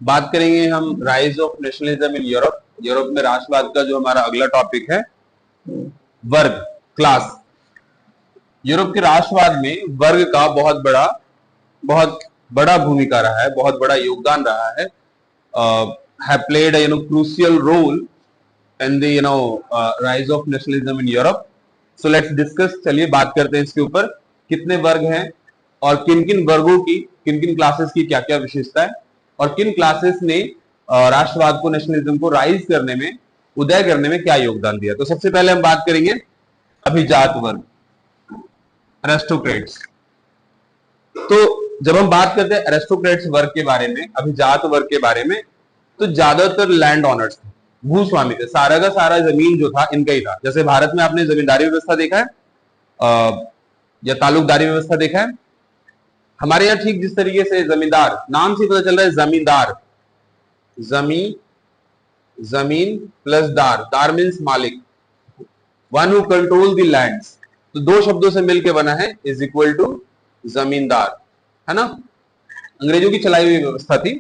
बात करेंगे हम rise of nationalism in Europe. Europe में राष्ट्रवाद का जो हमारा अगला टॉपिक है, वर्ग, क्लास। यूरोप के राष्ट्रवाद में वर्ग का बहुत बड़ा भूमिका रहा है, बहुत बड़ा योगदान रहा है। Have played a crucial role in the rise of nationalism in Europe. So let's discuss, चलिए बात करते हैं इसके ऊपर, कितने वर्ग हैं और किन किन वर्गों की, किन किन क्लासेस की क्या क्या विशेषता है, और किन क्लासेस ने राष्ट्रवाद को, नेशनलिज्म को राइज करने में, उदय करने में क्या योगदान दिया। तो सबसे पहले हम बात करेंगे अभिजात वर्ग, एरिस्टोक्रेट्स। तो जब हम बात करते हैं एरिस्टोक्रेट्स वर्ग के बारे में, अभिजात वर्ग के बारे में, तो ज्यादातर लैंड ऑनर्स थे, भूस्वामी थे। सारा का सारा जमीन जो था इनका ही था। जैसे भारत में आपने जमींदारी व्यवस्था देखा है या तालुकदारी व्यवस्था देखा है। हमारे यहाँ ठीक जिस तरीके से जमींदार, नाम से पता चल रहा है जमींदार, जमीन प्लस दार, दार मीन्स मालिक, one who control the lands. तो दो शब्दों से मिलकर बना है, इज इक्वल टू जमींदार, है ना। अंग्रेजों की चलाई हुई व्यवस्था थी।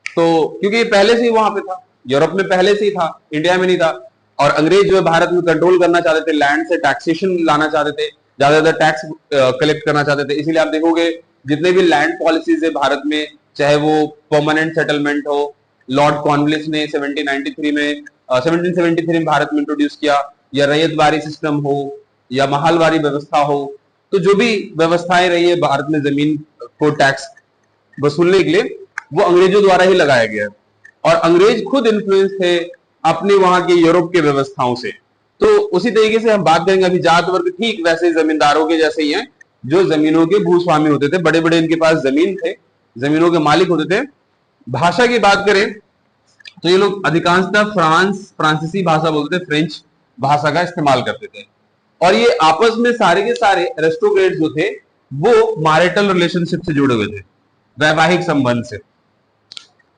तो क्योंकि ये पहले से ही वहां पे था, यूरोप में पहले से ही था, इंडिया में नहीं था। और अंग्रेज जो है भारत में कंट्रोल करना चाहते थे, लैंड से टैक्सेशन लाना चाहते थे, ज्यादा टैक्स कलेक्ट करना चाहते थे। इसीलिए आप देखोगे जितने भी लैंड पॉलिसीज है भारत में, चाहे वो परमानेंट सेटलमेंट हो, लॉर्ड कॉर्नवालिस ने 1773 में भारत में इंट्रोड्यूस किया, या रैयतवारी सिस्टम हो, या महालवारी व्यवस्था हो, तो जो भी व्यवस्थाएं रही है भारत में जमीन को टैक्स वसूलने के लिए, वो अंग्रेजों द्वारा ही लगाया गया है। और अंग्रेज खुद इन्फ्लुएंस थे अपने वहां के यूरोप के व्यवस्थाओं से। तो उसी तरीके से हम बात करेंगे अभिजात वर्ग, ठीक वैसे जमींदारों के जैसे ही हैं, जो जमीनों के भूस्वामी होते थे, बड़े बड़े इनके पास जमीन थे, जमीनों के मालिक होते थे। भाषा की बात करें तो ये लोग अधिकांशतः फ्रांसीसी भाषा बोलते थे, फ्रेंच भाषा का इस्तेमाल करते थे। और ये आपस में सारे के सारे एरिस्टोक्रेट्स जो थे वो मैरिटल रिलेशनशिप से जुड़े हुए थे, वैवाहिक संबंध से।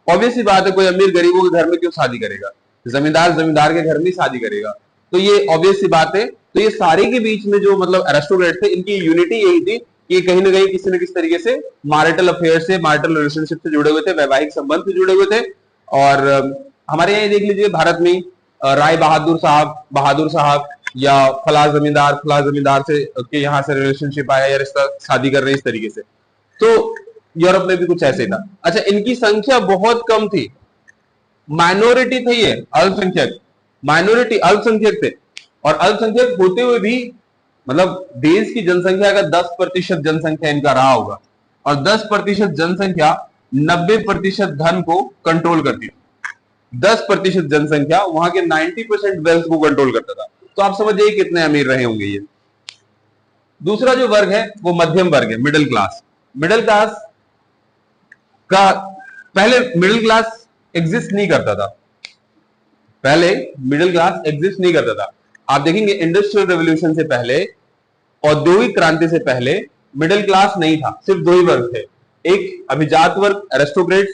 ऑब्वियस सी बात है, कोई अमीर गरीबों के घर में क्यों शादी करेगा, जमींदार जमींदार के घर में शादी करेगा, तो ये ऑब्वियस सी बात है। तो ये सारे के बीच में जो मतलब एरिस्टोक्रेट थे, इनकी यूनिटी यही थी कि कहीं ना कहीं किसी न किसी तरीके से मैरिटल अफेयर से, मैरिटल रिलेशनशिप से जुड़े हुए थे, वैवाहिक संबंध से जुड़े हुए थे। और हमारे यहाँ देख लीजिए भारत में राय बहादुर साहब या फला जमींदार से के यहाँ से रिलेशनशिप आया या रिश्ता, शादी कर रहे हैं इस तरीके से। तो यूरोप में भी कुछ ऐसे था। अच्छा, इनकी संख्या बहुत कम थी, माइनॉरिटी थे, ये अल्पसंख्यक, माइनॉरिटी अल्पसंख्यक थे। और अल्पसंख्यक होते हुए भी मतलब देश की जनसंख्या का 10% जनसंख्या इनका रहा होगा, और 10% जनसंख्या 90% धन को कंट्रोल करती थी। 10% जनसंख्या वहां के 90% वेल्थ को कंट्रोल करता था। तो आप समझ जाइए कितने अमीर रहे होंगे ये। दूसरा जो वर्ग है वो मध्यम वर्ग है, मिडिल क्लास। मिडिल क्लास का पहले मिडिल क्लास एग्जिस्ट नहीं करता था, पहले मिडिल क्लास एग्जिस्ट नहीं करता था। आप देखेंगे इंडस्ट्रियल रेवोल्यूशन से पहले, औद्योगिक क्रांति से पहले मिडिल क्लास नहीं था, सिर्फ दो ही वर्ग थे। एक अभिजात वर्ग, aristocrats,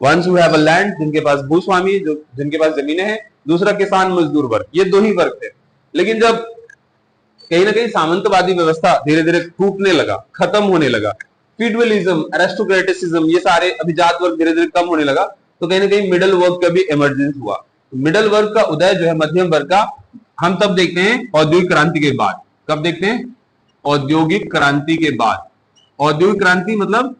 ones who have a land, जिनके पास भूस्वामी, जो जिनके पास जमीनें हैं। दूसरा किसान मजदूर वर्ग, ये दो ही वर्ग थे। लेकिन जब कहीं ना कहीं सामंतवादी व्यवस्था धीरे धीरे टूटने लगा, खत्म होने लगा, फ्यूडलिज्म, एरिस्टोक्रेटिसिज्म, ये सारे अभिजात वर्ग धीरे धीरे कम होने लगा, तो कहीं ना कहीं मिडिल वर्ग का भी इमरजेंस हुआ। मिडिल वर्ग का उदय जो है, मध्यम वर्ग का, हम तब देखते हैं औद्योगिक क्रांति के बाद। कब देखते हैं? औद्योगिक क्रांति के बाद। औद्योगिक क्रांति मतलब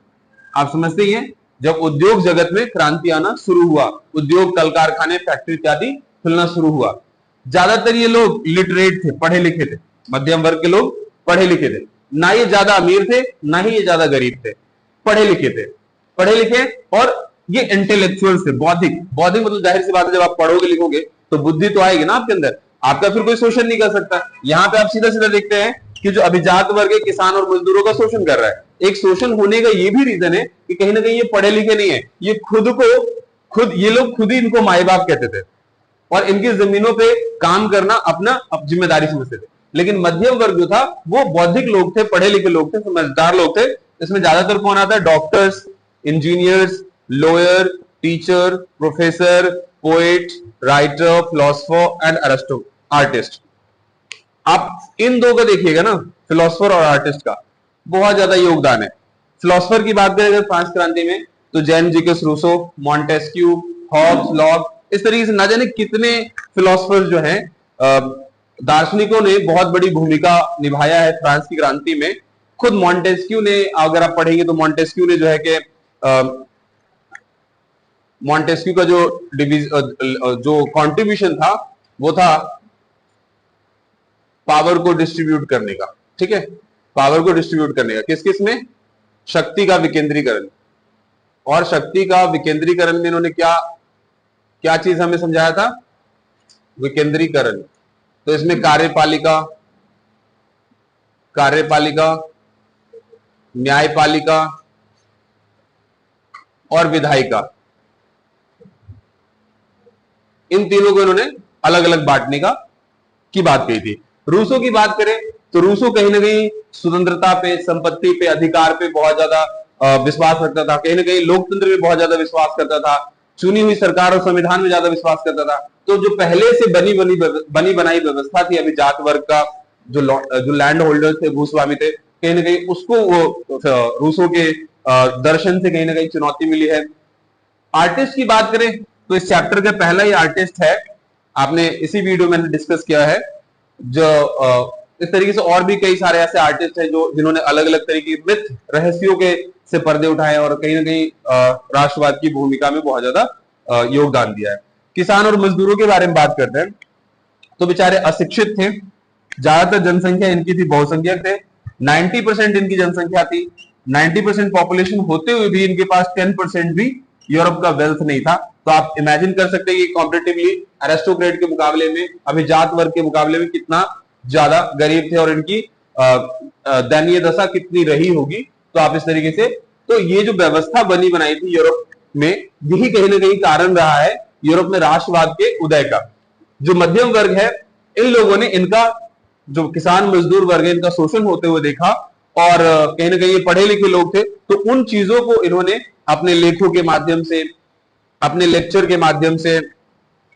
आप समझते ही हैं, जब उद्योग जगत में क्रांति आना शुरू हुआ, उद्योग, कल कारखाने, फैक्ट्री इत्यादि खुलना शुरू हुआ। ज्यादातर ये लोग लिटरेट थे, पढ़े लिखे थे, मध्यम वर्ग के लोग पढ़े लिखे थे। ना ये ज्यादा अमीर थे, ना ही ये ज्यादा गरीब थे, पढ़े लिखे थे, पढ़े लिखे। और ये इंटेलेक्चुअल थे, बौद्धिक। बौद्धिक मतलब जाहिर सी बात है, जब आप पढ़ोगे लिखोगे तो बुद्धि तो आएगी ना आपके अंदर, आपका फिर कोई शोषण नहीं कर सकता। यहाँ पे आप सीधा सीधा देखते हैं कि जो अभिजात वर्ग है, किसान और मजदूरों का शोषण कर रहा है। एक शोषण होने का ये भी रीजन है कि कहीं ना कहीं ये पढ़े लिखे नहीं है, ये ये लोग खुद ही इनको माए बाप कहते थे, और इनकी जमीनों पे काम करना अपना जिम्मेदारी समझते थे। लेकिन मध्यम वर्ग जो था वो बौद्धिक लोग थे, पढ़े लिखे लोग थे, समझदार लोग थे। इसमें ज्यादातर कौन आता है? Doctors, engineers, lawyer, teacher, professor, poet, writer, philosopher and artist. आप इन दो का देखिएगा ना, फिलोसोफर और आर्टिस्ट का बहुत ज्यादा योगदान है। फिलोसोफर की बात करें अगर फ्रांस क्रांति में, तो Jean Jacques Rousseau, Montesquieu, Hobbes, Locke, इस तरीके से ना जाने कितने फिलोसफर जो हैं, दार्शनिकों ने बहुत बड़ी भूमिका निभाया है फ्रांस की क्रांति में। खुद मॉन्टेस्क्यू ने, अगर आप पढ़ेंगे तो मॉन्टेस्क्यू ने जो है कि मॉन्टेस्क्यू का जो कंट्रीब्यूशन था वो था पावर को डिस्ट्रीब्यूट करने का। ठीक है, पावर को डिस्ट्रीब्यूट करने का किस किस में? शक्ति का विकेंद्रीकरण। और शक्ति का विकेंद्रीकरण में इन्होंने क्या क्या चीज हमें समझाया था? विकेंद्रीकरण। तो इसमें कार्यपालिका, न्यायपालिका और विधायिका, इन तीनों को इन्होंने अलग अलग बांटने की बात कही थी। रूसो की बात करें तो रूसो कहीं ना कहीं स्वतंत्रता पे, संपत्ति पे, अधिकार पे बहुत ज्यादा विश्वास रखता था। कहीं ना कहीं लोकतंत्र में बहुत ज्यादा विश्वास करता था। चुनी हुई सरकार और संविधान में ज्यादा विश्वास करता था। तो जो पहले से बनी बनाई व्यवस्था थी अभिजात वर्ग का, जो लैंड होल्डर्स थे, भूस्वामी थे, कहीं ना कहीं उसको वो रूसो के दर्शन से कहीं ना कहीं चुनौती मिली है। आर्टिस्ट की बात करें तो इस चैप्टर का पहला ही आर्टिस्ट है, आपने इसी वीडियो में मैंने डिस्कस किया है। जो इस तरीके से और भी कई सारे ऐसे आर्टिस्ट हैं जो जिन्होंने अलग अलग तरीके के मिथ, रहस्यों के से पर्दे उठाए और कहीं ना कहीं राष्ट्रवाद की भूमिका में बहुत ज्यादा योगदान दिया है। किसान और मजदूरों के बारे में बात करते हैं तो बेचारे अशिक्षित थे, ज्यादातर जनसंख्या इनकी थी, बहुसंख्यक थे। 90% इनकी जनसंख्या थी। 90% पॉपुलेशन होते हुए भी इनके पास 10% भी यूरोप का वेल्थ नहीं था। तो आप इमेजिन कर सकते हैं कि कॉम्पिटिटिवली एरिस्टोक्रेट के मुकाबले में, अभिजात वर्ग के मुकाबले में कितना ज्यादा गरीब थे और इनकी दयनीय दशा कितनी रही होगी। तो आप इस तरीके से, तो ये जो व्यवस्था बनी बनाई थी यूरोप में, यही कहीं ना कहीं कारण रहा है यूरोप में राष्ट्रवाद के उदय का। जो मध्यम वर्ग है, इन लोगों ने इनका, जो किसान मजदूर वर्ग है, इनका शोषण होते हुए देखा और कहीं ना कहीं ये पढ़े लिखे लोग थे। तो उन चीजों को इन्होंने अपने लेखों के माध्यम से, अपने लेक्चर के माध्यम से,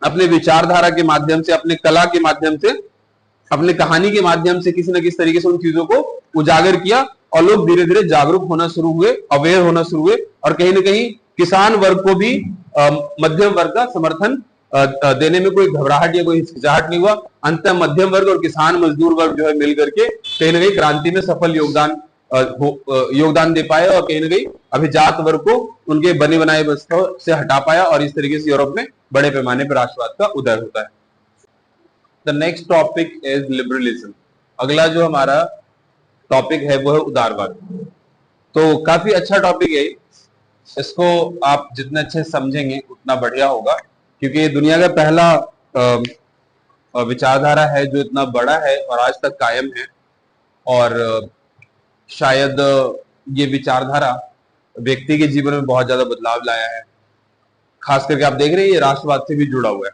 अपने विचारधारा के माध्यम से, अपने कला के माध्यम से, अपने कहानी के माध्यम से किसी न किसी तरीके से उन चीजों को उजागर किया और लोग धीरे धीरे जागरूक होना शुरू हुए, अवेयर होना शुरू हुए और कहीं ना कहीं किसान वर्ग को भी मध्यम वर्ग का समर्थन देने में कोई घबराहट या कोई हिचकिचाहट नहीं हुआ। अंततः मध्यम वर्ग और किसान मजदूर वर्ग जो है मिलकर के कहीं ना कहीं क्रांति में सफल योगदान दे पाए और कहीं ना कहीं अभिजात वर्ग को उनके बने बनाए व्यवस्था से हटा पाया और इस तरीके से यूरोप में बड़े पैमाने पर राष्ट्रवाद का उदय होता है। The next topic is liberalism. अगला जो हमारा टॉपिक है वो है उदारवाद। तो काफी अच्छा टॉपिक है, इसको आप जितने अच्छे समझेंगे उतना बढ़िया होगा, क्योंकि ये दुनिया का पहला विचारधारा है जो इतना बड़ा है और आज तक कायम है। और शायद ये विचारधारा व्यक्ति के जीवन में बहुत ज्यादा बदलाव लाया है। खास करके आप देख रहे हैं ये राष्ट्रवाद से भी जुड़ा हुआ है,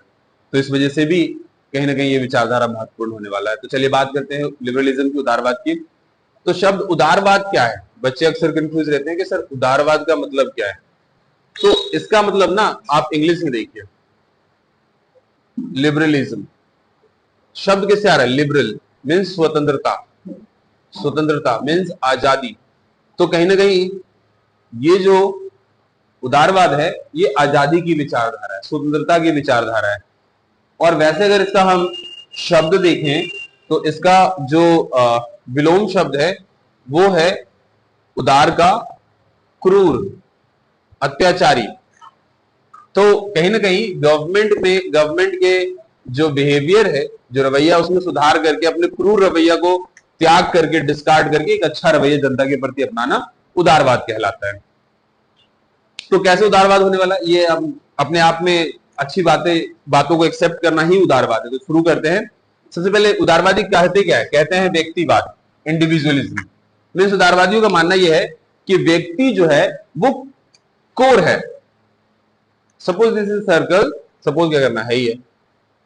तो इस वजह से भी कहीं ना कहीं ये विचारधारा महत्वपूर्ण होने वाला है। तो चलिए बात करते हैं लिबरलिज्म की, उदारवाद की। तो शब्द उदारवाद क्या है? बच्चे अक्सर कंफ्यूज रहते हैं कि सर उदारवाद का मतलब क्या है। तो इसका मतलब ना आप इंग्लिश में देखिए, लिबरलिज्म शब्द किससे आ रहा है? लिबरल मीन्स स्वतंत्रता, स्वतंत्रता मीन्स आजादी। तो कहीं ना कहीं ये जो उदारवाद है ये आजादी की विचारधारा है, स्वतंत्रता की विचारधारा है। और वैसे अगर इसका हम शब्द देखें तो इसका जो विलोम शब्द है वो है उदार का क्रूर, अत्याचारी। तो कहीं ना कहीं गवर्नमेंट के जो बिहेवियर है, जो रवैया, उसमें सुधार करके अपने क्रूर रवैया को त्याग करके, डिस्कार्ड करके एक अच्छा रवैया जनता के प्रति अपनाना उदारवाद कहलाता है। तो कैसे उदारवाद होने वाला? ये अपने आप में अच्छी बातों को एक्सेप्ट करना ही उदारवाद है। तो शुरू करते हैं। सबसे पहले उदारवादी कहते क्या है? कहते हैं व्यक्तिवाद, इंडिविजुअलिज्म। मीन्स उदारवादियों का मानना यह है कि व्यक्ति जो है वो कोर है। Suppose this is circle, suppose क्या करना है ही है,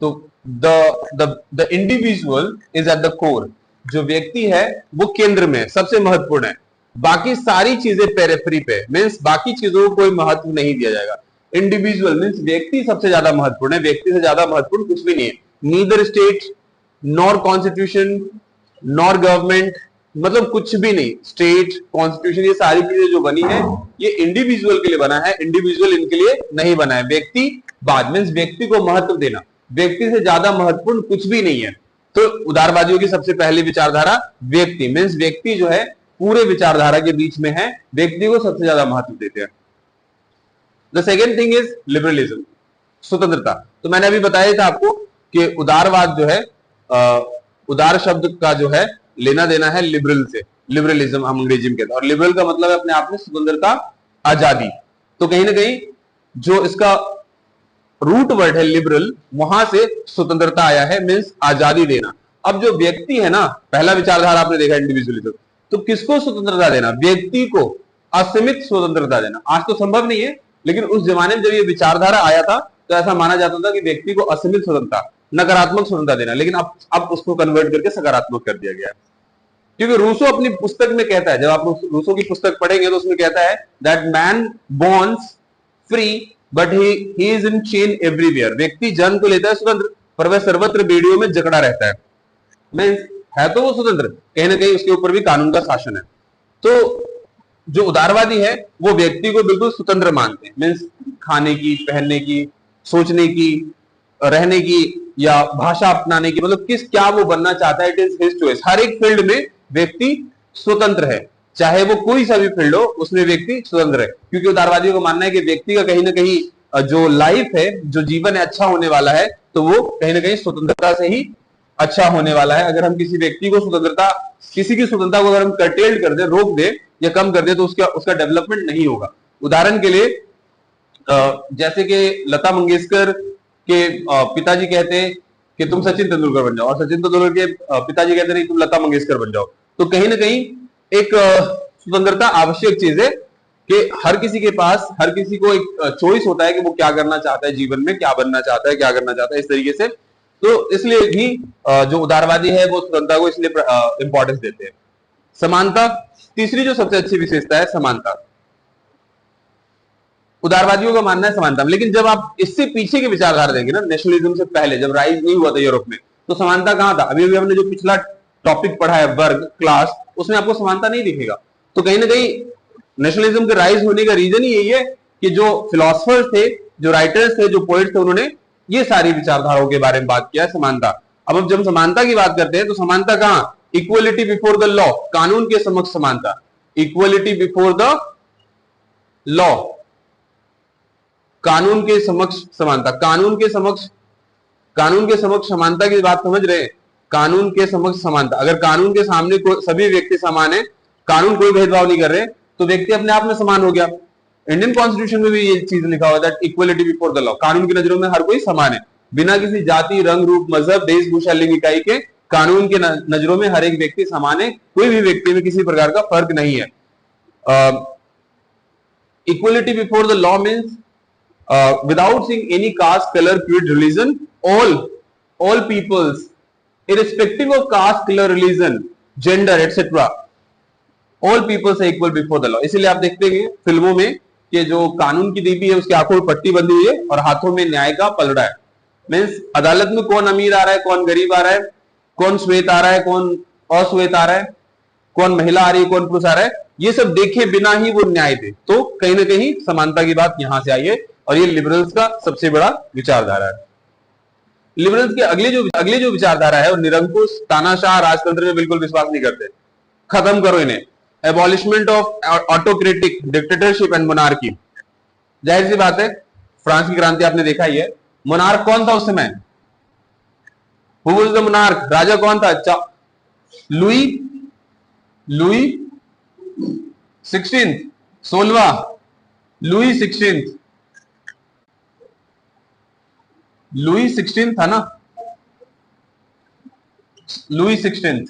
तो the individual is at the core. जो व्यक्ति है वो केंद्र में, सबसे महत्वपूर्ण है। बाकी सारी चीजें पेरिफेरी पे, मीन्स बाकी चीजों को कोई महत्व नहीं दिया जाएगा। इंडिविजुअल मीन्स व्यक्ति सबसे ज्यादा महत्वपूर्ण है, व्यक्ति से ज्यादा महत्वपूर्ण कुछ भी नहीं है। Neither state, nor constitution, nor government, मतलब कुछ भी नहीं, स्टेट कॉन्स्टिट्यूशन ये सारी चीजें जो बनी है ये इंडिविजुअल के लिए बना है, इंडिविजुअल इनके लिए नहीं बना है। व्यक्तिवाद मीन्स व्यक्ति को महत्व देना, व्यक्ति से ज्यादा महत्वपूर्ण कुछ भी नहीं है। तो उदारवादियों की सबसे पहली विचारधारा व्यक्ति मीन्स व्यक्ति जो है पूरे विचारधारा के बीच में है, व्यक्ति को सबसे ज्यादा महत्व देते हैं। The second thing is liberalism, स्वतंत्रता। तो मैंने अभी बताया था आपको कि उदारवाद जो है उदार शब्द का जो है लेना देना है लिबरल से, लिबरलिज्म हम अंग्रेजी में कहते हैं, और लिबरल का मतलब है अपने आप में स्वतंत्रता, आजादी। तो कहीं ना कहीं जो इसका रूट वर्ड है लिबरल, वहां से स्वतंत्रता आया है, मीन्स आजादी देना। अब जो व्यक्ति है ना, पहला विचारधारा आपने देखा इंडिविजुअलिज्म, तो किसको स्वतंत्रता देना? व्यक्ति को असीमित स्वतंत्रता देना। आज तो संभव नहीं है, लेकिन उस जमाने में जब ये विचारधारा आया था तो ऐसा माना जाता था कि व्यक्ति को असीमित स्वतंत्रता, नकारात्मक स्वतंत्रता देना, लेकिन अब उसको कन्वर्ट करके सकारात्मक कर दिया गया। क्योंकि रूसो अपनी पुस्तक में कहता है, जब आप रूसो की पुस्तक पढ़ेंगे तो उसमें कहता है that man borns free but he is in chain everywhere. व्यक्ति जन्म तो लेता है स्वतंत्र, पर वह सर्वत्र बेड़ियों में जकड़ा रहता है। मीन्स है तो वो स्वतंत्र, कहीं ना कहीं उसके ऊपर भी कानून का शासन है। तो जो उदारवादी है वो व्यक्ति को बिल्कुल स्वतंत्र मानते हैं, मीन्स खाने की, पहनने की, सोचने की, रहने की या भाषा अपनाने की, मतलब क्या वो बनना चाहता है, इट इज हिज चॉइस। हर एक फील्ड में व्यक्ति स्वतंत्र है, चाहे वो कोई सा भी फील्ड हो उसमें व्यक्ति स्वतंत्र है। क्योंकि उदारवादियों को मानना है कि व्यक्ति का कहीं ना कहीं जो लाइफ है, जो जीवन है, अच्छा होने वाला है, तो वो कहीं ना कहीं स्वतंत्रता से ही अच्छा होने वाला है। अगर हम किसी व्यक्ति को स्वतंत्रता, किसी की स्वतंत्रता को अगर हम कर्टेल्ड कर दे, रोक दे या कम कर दे, तो उसका डेवलपमेंट नहीं होगा। उदाहरण के लिए जैसे कि लता मंगेशकर के पिताजी कहते हैं कि तुम सचिन तेंदुलकर बन जाओ, और सचिन तेंदुलकर के पिताजी कहते हैं तुम लता मंगेशकर बन जाओ। तो कहीं ना कहीं एक स्वतंत्रता आवश्यक चीज है कि हर किसी के पास, हर किसी को एक चॉइस होता है कि वो क्या करना चाहता है जीवन में, क्या बनना चाहता है, क्या करना चाहता है, इस तरीके से। तो इसलिए भी जो उदारवादी है वो स्वतंत्रता को इसलिए इंपॉर्टेंस देते हैं। समानता, तीसरी जो सबसे अच्छी विशेषता है समानता। उदारवादियों का मानना है समानता में, लेकिन जब आप इससे पीछे की विचारधारा देंगे ना, नेशनलिज्म से पहले जब राइज नहीं हुआ था यूरोप में, तो समानता कहां था? अभी हमने जो पिछला टॉपिक पढ़ा है वर्ग, क्लास, उसमें आपको समानता नहीं दिखेगा। तो कहीं ना कहीं नेशनलिज्म के राइज होने का रीजन ही यही है कि जो फिलोसफर्स थे, जो राइटर्स थे, जो पोइट्स थे, उन्होंने ये सारी विचारधाराओं के बारे में बात किया है, समानता। अब जब समानता की बात करते हैं तो समानता कहां? इक्वलिटी बिफोर द लॉ, कानून के समक्ष समानता। इक्वलिटी बिफोर द लॉ, कानून के समक्ष समानता। कानून के समक्ष समानता की बात समझ रहे हैं? कानून के समक्ष समानता, अगर कानून के सामने सभी व्यक्ति समान है, कानून कोई भेदभाव नहीं कर रहे, तो व्यक्ति अपने आप में समान हो गया। इंडियन कॉन्स्टिट्यूशन में भी ये चीज लिखा हुआ है, इक्वलिटी बिफोर द लॉ, कानून की नजरों में हर कोई समान है, बिना किसी जाति, रंग, रूप, मजहब, वेशभूषा, लिंग इकाई के कानून के नजरों में हर एक व्यक्ति समान है, कोई भी व्यक्ति में किसी प्रकार का फर्क नहीं है। Equality before the law means without seeing any caste, color, creed, religion, all peoples, irrespective of caste, color, religion, gender, etc., all peoples are equal before the law। इसीलिए आप देखते हैं फिल्मों में कि जो कानून की दीपी है उसकी आंखों में पट्टी बंधी हुई है और हाथों में न्याय का पलड़ा है। मीन्स अदालत में कौन अमीर आ रहा है, कौन गरीब आ रहा है, कौन श्वेत आ रहा है, कौन अश्वेत आ रहा है, कौन महिला आ रही है, कौन पुरुष आ रहा है, ये सब देखे बिना ही वो न्याय दे। तो कहीं ना कहीं समानता की बात यहां से आई है, और ये लिबरल्स का सबसे बड़ा विचारधारा है। लिबरल्स के अगली जो विचारधारा है वो निरंकुश, तानाशाह, राजतंत्र में बिल्कुल विश्वास नहीं करते। खत्म करो इन्हें। Abolishment of autocratic, dictatorship and monarchy. जाहिर सी बात है, फ्रांस की क्रांति आपने देखा ही है। मोनार्क कौन था उस समय? Who was the monarch? राजा कौन था? लुई 16, 16वां लुई 16, लुई 16 था ना, लुई 16।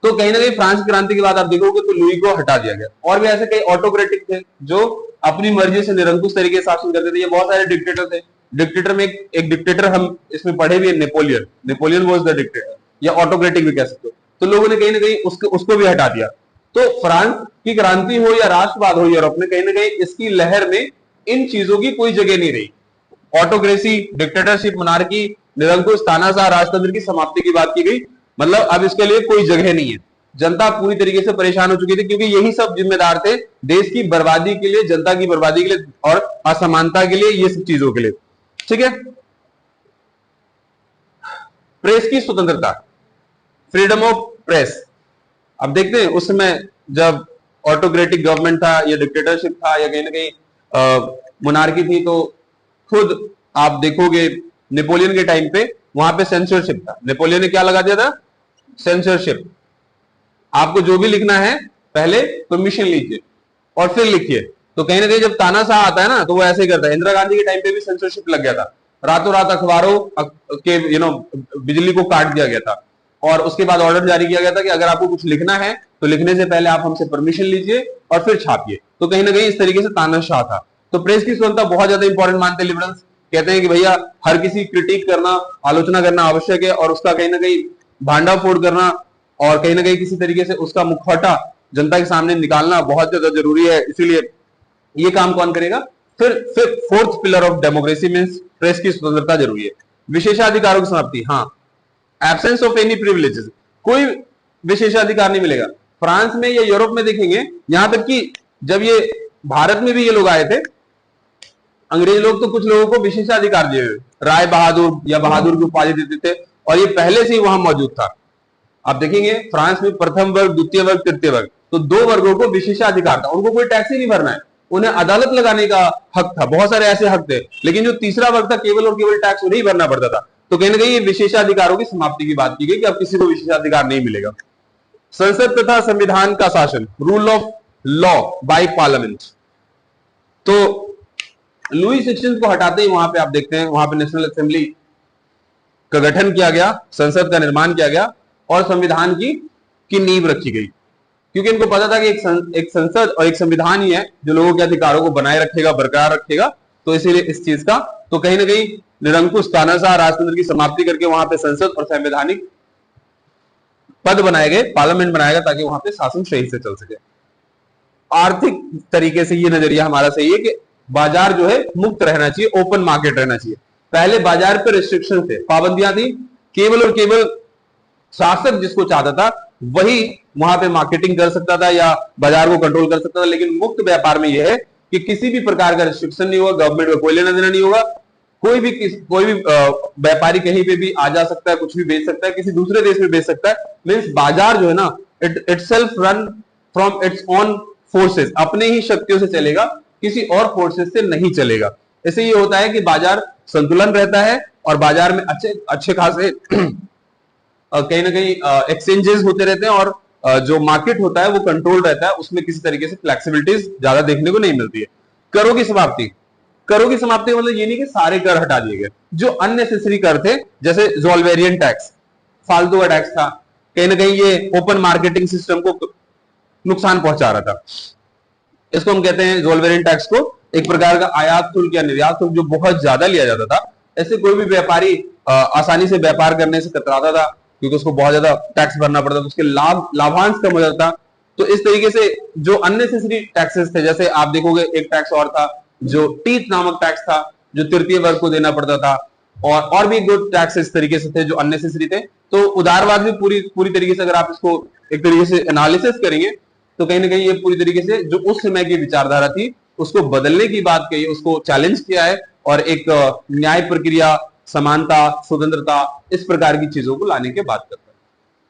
तो कहीं ना कहीं फ्रांस की क्रांति के बाद आप देखोगे तो लुई को हटा दिया गया। और भी ऐसे कई ऑटोक्रेटिक थे जो अपनी मर्जी से निरंकुश तरीके से शासन करते थे। ये बहुत सारे डिक्टेटर थे। डिक्टेटर में एक डिक्टेटर हम इसमें पढ़े भी है, नेपोलियन वाज द डिक्टेटर, या ऑटोक्रेटिक भी कह सकते हो। तो लोगों ने कहीं ना कहीं उसको भी हटा दिया। तो फ्रांस की क्रांति हो या राष्ट्रवाद हो यूरोप में, कहीं ना कहीं इसकी लहर में इन चीजों की कोई जगह नहीं रही। ऑटोक्रेसी, डिक्टेटरशिप, मोनार्की, निरंकुश, तानाशाह, राजतंत्र की समाप्ति की बात की गई। मतलब अब इसके लिए कोई जगह नहीं है। जनता पूरी तरीके से परेशान हो चुकी थी, क्योंकि यही सब जिम्मेदार थे देश की बर्बादी के लिए, जनता की बर्बादी के लिए और असमानता के लिए, ये सब चीजों के लिए। ठीक है। प्रेस की स्वतंत्रता, फ्रीडम ऑफ प्रेस। अब देखते हैं उस समय जब ऑटोक्रेटिक गवर्नमेंट था या डिक्टेटरशिप था या कहीं ना कहीं मोनार्की थी, तो खुद आप देखोगे नेपोलियन के टाइम पे वहां पे सेंसरशिप था। नेपोलियन ने क्या लगा दिया था? सेंसरशिप। आपको जो भी लिखना है पहले परमिशन लीजिए और फिर लिखिए। तो कहीं ना कहीं जब तानाशाह आता है ना, तो वो ऐसे ही करता है। इंदिरा गांधी के टाइम पे भी सेंसरशिप लग गया था, रातों रात अखबारों के बिजली को काट दिया गया था, और उसके बाद ऑर्डर जारी किया गया था कि अगर आपको कुछ लिखना है तो लिखने से पहले आप हमसे परमिशन लीजिए और फिर छापिए। तो कहीं ना कहीं इस तरीके से तानाशाह था। तो प्रेस की स्वतंत्रता बहुत ज्यादा इंपॉर्टेंट मानते हैं लिबरल्स। कहते हैं कि भैया हर किसी क्रिटिक करना, आलोचना करना आवश्यक है, और उसका कहीं ना कहीं भांडाफोड़ करना और कहीं ना कहीं किसी तरीके से उसका मुखौटा जनता के सामने निकालना बहुत ज्यादा जरूरी है। इसीलिए ये काम कौन करेगा? फिर fourth pillar of democracy means press की स्वतंत्रता जरूरी है। विशेषाधिकारों की समाप्ति, हाँ, एब्सेंस ऑफ एनी प्रिविलेजेस, कोई विशेषाधिकार नहीं मिलेगा। फ्रांस में या यूरोप में देखेंगे, यहां तक कि जब ये भारत में भी ये लोग आए थे अंग्रेज लोग, तो कुछ लोगों को विशेषाधिकार दिए हुए, राय बहादुर या बहादुर की उपाधि देते थे, और ये पहले से ही वहां मौजूद था। आप देखेंगे फ्रांस में प्रथम वर्ग, द्वितीय वर्ग, तृतीय वर्ग, तो दो वर्गों को विशेषाधिकार था। उनको कोई टैक्स ही नहीं भरना है, उन्हें अदालत लगाने का हक था, बहुत सारे ऐसे हक थे। लेकिन जो तीसरा वर्ग था, केवल और केवल टैक्स नहीं भरना पड़ता था। तो कहीं ना कहीं ये विशेषाधिकारों की समाप्ति की बात की गई कि अब किसी को विशेषाधिकार नहीं मिलेगा। संसद तथा संविधान का शासन, rule of law by parliament. तो लुई 16 को हटाते ही वहां पे आप देखते हैं, वहां पे नेशनल असेंबली का गठन किया गया, संसद का निर्माण किया गया और संविधान की नींव रखी गई। क्योंकि इनको पता था कि एक संसद और एक संविधान ही है जो लोगों के अधिकारों को बनाए रखेगा, बरकरार रखेगा। तो इसीलिए इस चीज का तो कहीं ना कहीं निरंकुश तानाशाह राजतंत्र की समाप्ति करके वहां पे संसद और संवैधानिक पद बनाए गए, पार्लियामेंट बनाया गया, ताकि वहां पे शासन सही से चल सके। आर्थिक तरीके से ये नजरिया हमारा सही है कि बाजार जो है मुक्त रहना चाहिए, ओपन मार्केट रहना चाहिए। पहले बाजार पर रिस्ट्रिक्शन थे, पाबंदियां थी, केवल और केवल शासक जिसको चाहता था वही वहां पे मार्केटिंग कर सकता था या बाजार को कंट्रोल कर सकता था। लेकिन मुक्त व्यापार में यह है कि किसी भी प्रकार का रिस्ट्रिक्शन नहीं होगा, गवर्नमेंट को कोई लेना देना नहीं होगा। कोई भी व्यापारी कहीं पे भी आ जा सकता है, कुछ भी बेच सकता है, किसी दूसरे देश में बेच सकता है। मीन्स बाजार जो है ना, it self run from its own forces, अपने ही शक्तियों से चलेगा, किसी और फोर्सेस से नहीं चलेगा। इससे ये होता है कि बाजार संतुलन रहता है और बाजार में अच्छे खासे कहीं ना कहीं एक्सचेंजेस होते रहते हैं, और जो मार्केट होता है वो कंट्रोल रहता है, उसमें किसी तरीके से फ्लेक्सिबिलिटीज ज्यादा देखने को नहीं मिलती है। करों की समाप्ति, करों की समाप्ति मतलब ये नहीं कि सारे कर हटा दिए गए, जो अननेसेसरी कर थे, जैसे जोल्वेरियन टैक्स, फालतू का टैक्स था, कहीं ना कहीं ये ओपन मार्केटिंग सिस्टम को नुकसान पहुंचा रहा था। इसको हम कहते हैं जोल्वेरियन टैक्स को, एक प्रकार का आयात शुल्क या निर्यात शुल्क जो बहुत ज्यादा लिया जाता था। ऐसे कोई भी व्यापारी आसानी से व्यापार करने से कतराता था, क्योंकि उसको बहुत ज्यादा टैक्स भरना पड़ता था, उसके लाभांश कम हो जाता था। तो इस तरीके से जो अननेसेसरी टैक्सेस थे, जैसे आप देखोगे एक टैक्स और था जो टीथ नामक टैक्स था, जो तृतीय वर्ग को देना पड़ता था, और भी दो टैक्स इस तरीके से थे जो अननेसेसरी थे। तो उदारवाद भी पूरी तरीके से अगर आप इसको एक तरीके से एनालिसिस करेंगे तो कहीं ना कहीं ये पूरी तरीके से जो उस समय की विचारधारा थी उसको बदलने की बात कही, उसको चैलेंज किया है, और एक न्याय प्रक्रिया, समानता, स्वतंत्रता, इस प्रकार की चीजों को लाने की बात करता है।